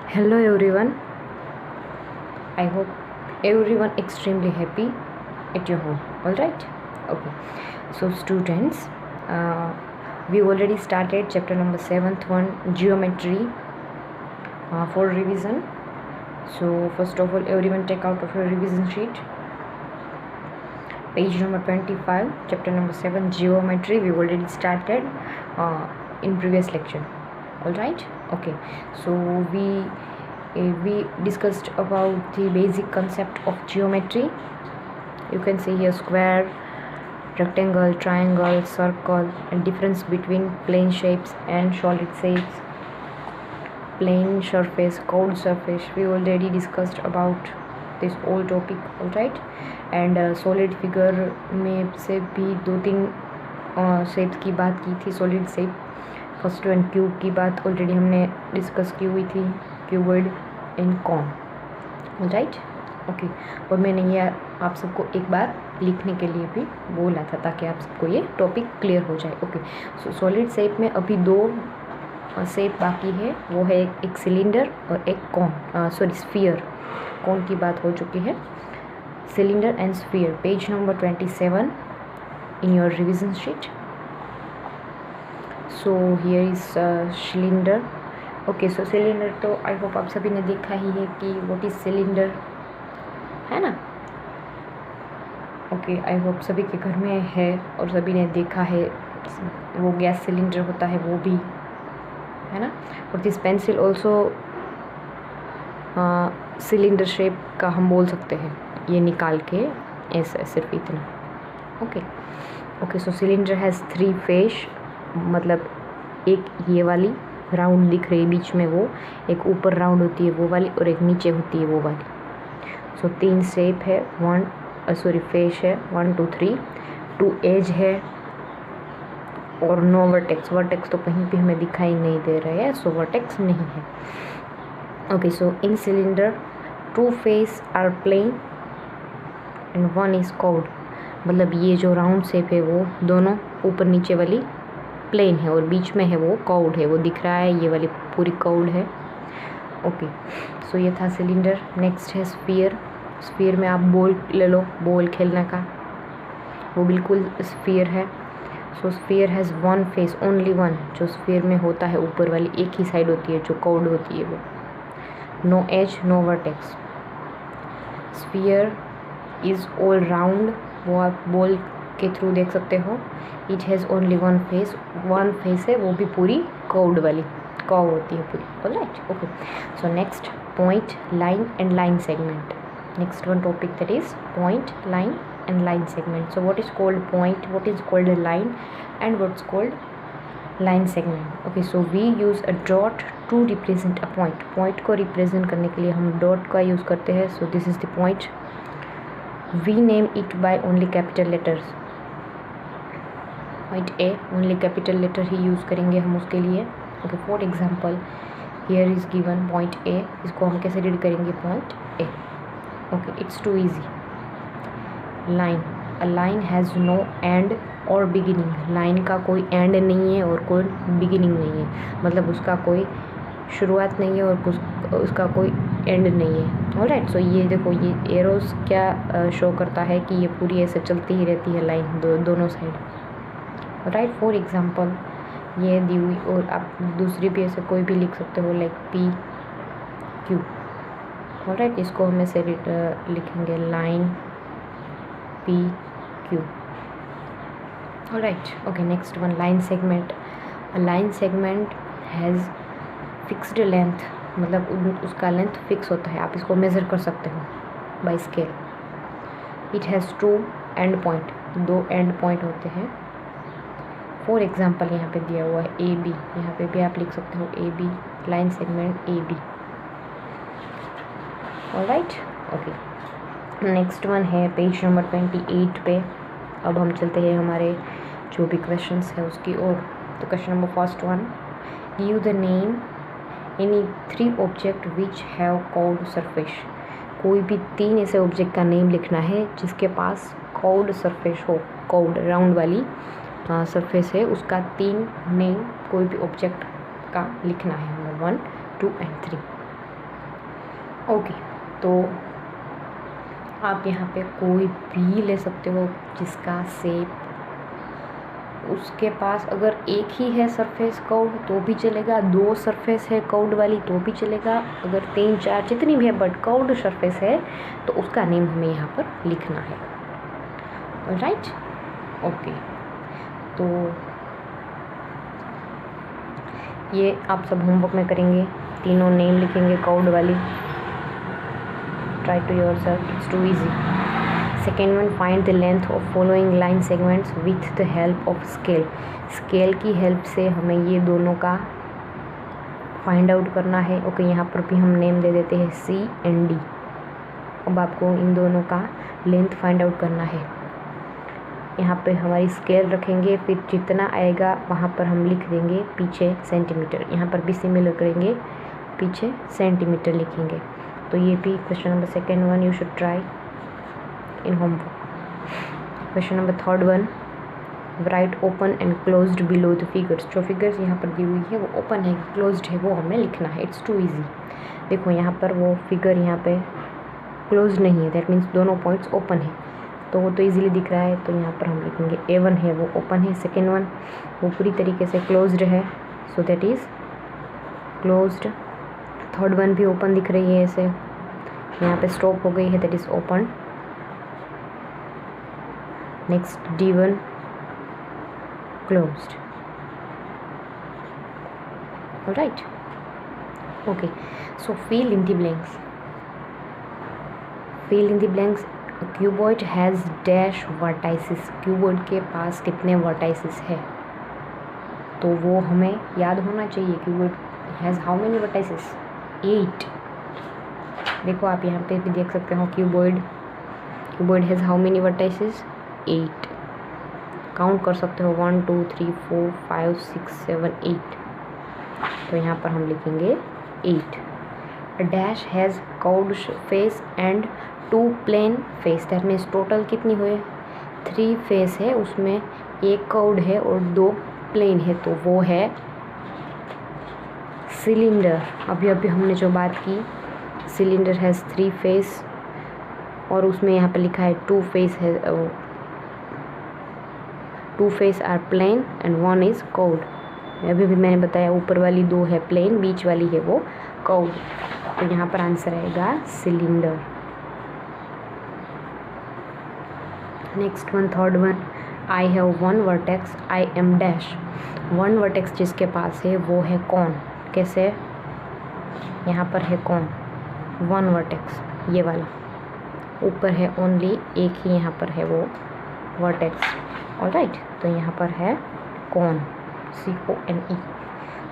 Hello everyone. I hope everyone extremely happy at your home. All right. Okay. So students, uh, we already started chapter number 7th one, geometry, for revision. So first of all, everyone take out of your revision sheet. Page number 25, chapter number 7, geometry. We already started in previous lecture. All right. Okay. So we discussed about the basic concept of geometry. You can see here square, rectangle, triangle, circle, and difference between plane shapes and solid shapes, plane surface, curved surface. We already discussed about this whole topic. all right, and solid figure में से भी दो तीन shapes की बात की थी. Solid shape first one, cube की बात ऑलरेडी हमने डिस्कस की हुई थी, cuboid and cone. All right. Okay. और मैंने ये आप सबको एक बार लिखने के लिए भी बोला था ताकि आप सबको ये टॉपिक क्लियर हो जाए. ओके. सो सॉलिड शेप में अभी दो शेप बाकी है, वो है एक सिलेंडर और एक कॉन, सॉरी स्फीयर. कॉन की बात हो चुकी है. Cylinder and sphere, page number 27 in your revision sheet. So here is cylinder. Okay. So cylinder तो आई होप आप सभी ने देखा ही है कि व्हाट इज सिलेंडर, है ना. ओके. आई होप सभी के घर में है और सभी ने देखा है. वो गैस सिलेंडर होता है वो भी, है ना. और this pencil also cylinder shape का हम बोल सकते हैं, ये निकाल के ऐसा सिर्फ इतना. Okay. Okay. So cylinder has 3 face, मतलब एक ये वाली राउंड दिख रही है बीच में, वो एक ऊपर राउंड होती है वो वाली, और एक नीचे होती है वो वाली. सो 3 शेप है, फेस है 1 2 3, 2 एज है और नो वर्टेक्स. वर्टेक्स तो कहीं भी हमें दिखाई नहीं दे रहा है, सो वर्टेक्स नहीं है. Okay. So in cylinder 2 face are plane and 1 is curved. मतलब ये जो राउंड शेप है वो दोनों ऊपर नीचे वाली प्लेन है और बीच में है वो कर्व्ड है, वो दिख रहा है, ये वाली पूरी कर्व्ड है. ओके. सो ये था सिलेंडर. नेक्स्ट है स्फीयर. स्फीयर में आप बॉल ले लो, बॉल खेलने का, वो बिल्कुल स्फीयर है. सो स्फीयर हैज़ 1 फेस, ओनली 1. जो स्फीयर में होता है ऊपर वाली एक ही साइड होती है जो कर्व्ड होती है वो. No edge, no vertex. Sphere is all round, वो आप बॉल के थ्रू देख सकते हो. It has only 1 face. 1 face है वो भी पूरी कर्व्ड वाली, कर्व होती है पूरी. Alright. Okay. So next, point, line and line segment. Next one topic, that is point, line and line segment. So what is called point, what is called a line, and what's called line segment. Okay, so we use a dot to represent a point. point को represent करने के लिए हम dot का use करते हैं. So this is the point. We name it by only capital letters. Point A, only capital letter he use करेंगे हम उसके लिए. Okay, for example here is given point A. इसको हम कैसे read करेंगे, point A. Okay, it's too easy. Line, a line has no end और beginning. Line का कोई एंड नहीं है और कोई बिगिनिंग नहीं है, मतलब उसका कोई शुरुआत नहीं है और उसका कोई एंड नहीं है. ऑलराइट. सो ये देखो, ये एरोस क्या शो करता है कि ये पूरी ऐसे चलती ही रहती है लाइन, दोनों साइड. राइट. फॉर एग्जांपल ये दी हुई, और आप दूसरी भी ऐसे कोई भी लिख सकते हो, लाइक पी क्यू. ऑलराइट. इसको हम ऐसे लिखेंगे line P Q. All right. Okay. Next one, line segment. A line segment has fixed length. मतलब उसका लेंथ फिक्स होता है, आप इसको मेज़र कर सकते हो by scale. It has 2 end point, 2 end point होते हैं. फॉर एग्जांपल यहाँ पे दिया हुआ है ए बी, यहाँ पे भी आप लिख सकते हो A B, line segment A B. Alright. Okay. Next one है पेज नंबर 28 पे. अब हम चलते हैं हमारे जो भी क्वेश्चंस है उसकी ओर. तो question number first one, give the name any 3 object which have curved surface. कोई भी 3 ऐसे ऑब्जेक्ट का नेम लिखना है जिसके पास कर्व्ड सरफेस हो, कर्व्ड राउंड वाली सरफेस है, उसका 3 नेम कोई भी ऑब्जेक्ट का लिखना है. Number 1 2 and 3. ओके, तो आप यहाँ पे कोई भी ले सकते हो जिसका शेप, उसके पास अगर एक ही है सरफेस कर्व्ड तो भी चलेगा, 2 सरफेस है कर्व्ड वाली तो भी चलेगा, अगर 3 4 जितनी भी है बट कर्व्ड सरफेस है तो उसका नेम हमें यहाँ पर लिखना है। ऑलराइट, ओके, तो ये आप सब होमवर्क में करेंगे, तीनों नेम लिखेंगे कर्व्ड वाली। Try to yourself, it's too easy. Second one, find the length of following line segments with the help of scale. Scale की हेल्प से हमें ये दोनों का फाइंड आउट करना है। ओके, यहाँ पर भी हम नेम दे देते हैं सी एंड डी। अब आपको इन दोनों का लेंथ फाइंड आउट करना है। यहाँ पे हमारी स्केल रखेंगे, फिर जितना आएगा वहाँ पर हम लिख देंगे पीछे सेंटीमीटर। यहाँ पर भी सिमिलर करेंगे, पीछे सेंटीमीटर लिखेंगे। तो ये भी question number second one you should try in homework. Question number third one, write open and closed below the figures. जो figures यहाँ पर दी हुई है वो open है, closed है, वो हमें लिखना है। It's too easy। देखो यहाँ पर वो figure यहाँ पे closed नहीं है, that means दोनों points open है, तो वो तो easily दिख रहा है, तो यहाँ पर हम लिखेंगे A1 है वो open है, second one वो पूरी तरीके से closed है, so that is closed। third one भी open दिख रही है ऐसे, यहाँ पे stop हो गई है, that is open। Next D1 closed। Alright, okay, so fill in the blanks। fill in the blanks। A cuboid has dash vertices। cuboid के पास कितने vertices है तो वो हमें याद होना चाहिए। cuboid has how many vertices? 8। देखो आप यहाँ पे भी देख सकते हो cuboid has how many vertices? 8। Count कर सकते हो 1 2 3 4 5 6 7 8। तो यहाँ पर हम लिखेंगे 8। A dash has curved face and 2 plane face। That means total कितनी हुए? 3 फेस है, उसमें एक कर्व्ड है और 2 प्लेन है, तो वो है सिलेंडर। अभी हमने जो बात की, सिलेंडर हैज़ 3 फेस और उसमें यहाँ पे लिखा है 2 फेस है, 2 face are plane and 1 is curved. अभी भी मैंने बताया ऊपर वाली 2 है प्लेन, बीच वाली है वो कर्व्ड, तो यहाँ पर आंसर आएगा cylinder. Next one, third one, I have 1 vertex, I am dash. 1 vertex जिसके पास है वो है कौन? कैसे? यहाँ पर है कौन? 1 वर्टेक्स, ये वाला ऊपर है, ओनली एक ही यहाँ पर है वो वर्टेक्स। ऑलराइट, तो यहाँ पर है कौन, CONE।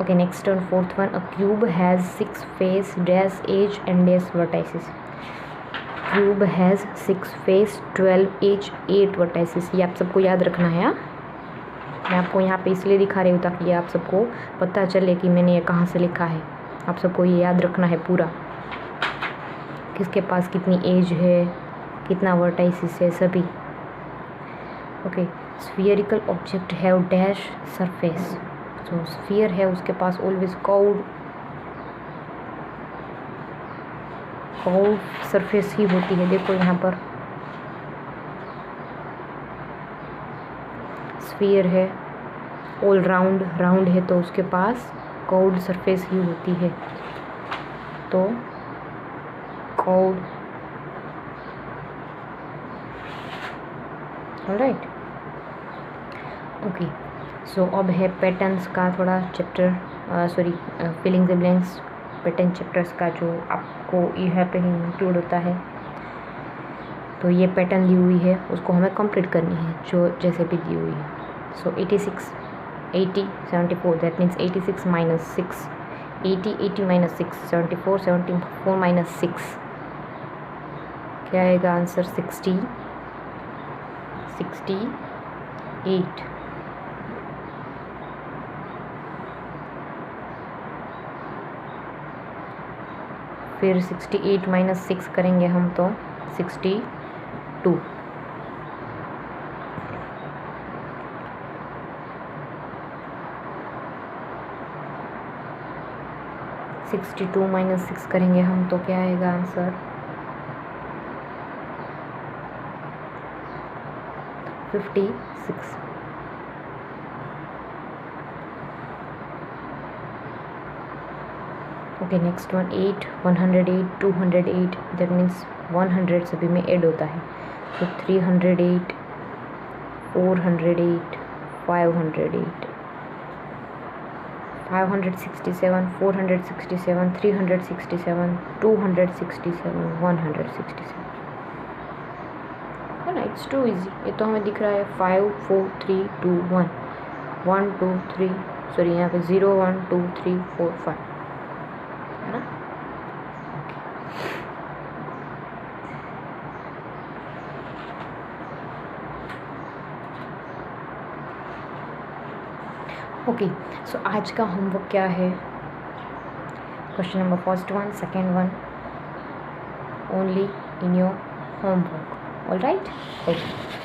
Okay, next one, fourth one, a cube has 6 face dash edge and dash vertices. Cube has 6 face 12 edge 8 vertices. ये आप सबको याद रखना है। हाँ, मैं आपको यहाँ पे इसलिए दिखा रही हूँ ताकि आप सबको पता चले कि मैंने ये कहाँ से लिखा है। आप सबको ये याद रखना है पूरा, किसके पास कितनी एज है, कितना वर्टाइसिस है, सभी। Okay, spherical object have dash surface. जो स्फीयर है उसके पास ऑलवेज कर्व्ड सरफेस ही होती है। देखो यहाँ पर स्फीयर है, ऑल राउंड है, तो उसके पास कर्व्ड सरफेस ही होती है, तो कर्व्ड। ऑलराइट, ओके, सो अब है पैटर्न्स का थोड़ा chapter, filling the blanks pattern chapters का, जो आपको यहाँ पे ही इंक्लूड होता है। तो ये पैटर्न दी हुई है, उसको हमें कंप्लीट करनी है जो जैसे भी दी हुई है। सो 86 80 74, that means 86 minus 6, 80 minus 6 74, 74 minus 6 क्या आएगा आंसर? 68। फिर 68 माइनस 6 करेंगे हम तो 62। 62 माइनस 6 करेंगे हम तो क्या आएगा answer 56. Okay next one 8, 108, 208 that means 100 सभी में ऐड होता है तो 308, 408, 508, 567, 467, 367, 267, 167. है ना, इट्स टू इजी. ये तो हमें दिख रहा है 5, 4, 3, 2, 1, 1, 2, 3 सॉरी यहाँ पे 0, 1, 2, 3, 4, 5 है ना. ओके सो आज का होमवर्क क्या है. Question number first one, second one only in your homework. All right. Okay.